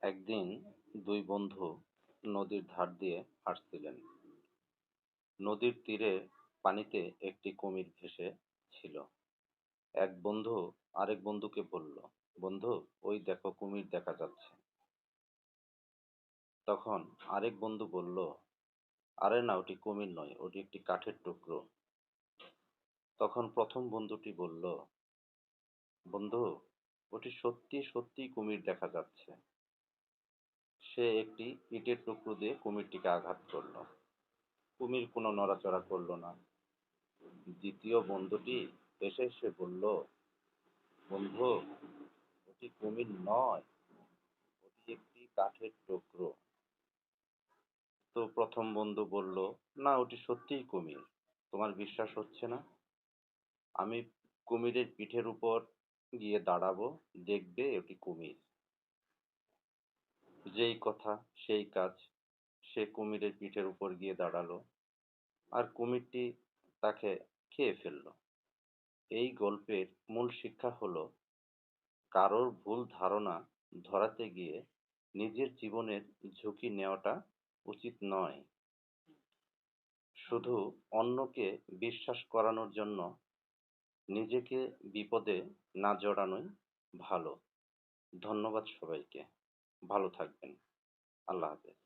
একদিন দুই বন্ধু নদীর ধার দিয়ে হাঁটছিলেন। নদীর তীরে পানিতে একটি কুমির ভেসে ছিল। এক বন্ধু আরেক বন্ধুকে বলল, বন্ধু, ওই দেখো কুমির দেখা যাচ্ছে। তখন আরেক বন্ধু বলল, আরে না, ওটি কুমির নয়, ওটি একটি কাঠের টুকরো। তখন প্রথম বন্ধুটি বলল, বন্ধু, ওটি সত্যি সত্যি কুমির দেখা যাচ্ছে। সে একটি ইটের টুকরো দিয়ে কুমিরটিকে আঘাত করল। কুমির কোনো নড়াচড়া করল না। দ্বিতীয় বন্ধুটি এসে এসে বলল, বন্ধু, ওটি কুমির নয়, ওটি একটি কাঠের টুকরো। তো প্রথম বন্ধু বলল, না, ওটি সত্যিই কুমির। তোমার বিশ্বাস হচ্ছে না? আমি কুমিরের পিঠের উপর গিয়ে দাঁড়াবো, দেখবে ওটি কুমির। যেই কথা সেই কাজ। সে কুমিরের পিঠের উপর গিয়ে দাঁড়ালো, আর কুমিরটি তাকে খেয়ে ফেলল। এই গল্পের মূল শিক্ষা হলো, কারোর ভুল ধারণা ধরাতে গিয়ে নিজের জীবনের ঝুঁকি নেওয়াটা উচিত নয়। শুধু অন্যকে বিশ্বাস করানোর জন্য নিজেকে বিপদে না জড়ানোই ভালো। ধন্যবাদ সবাইকে। ভালো থাকবেন। আল্লাহ হাফেজ।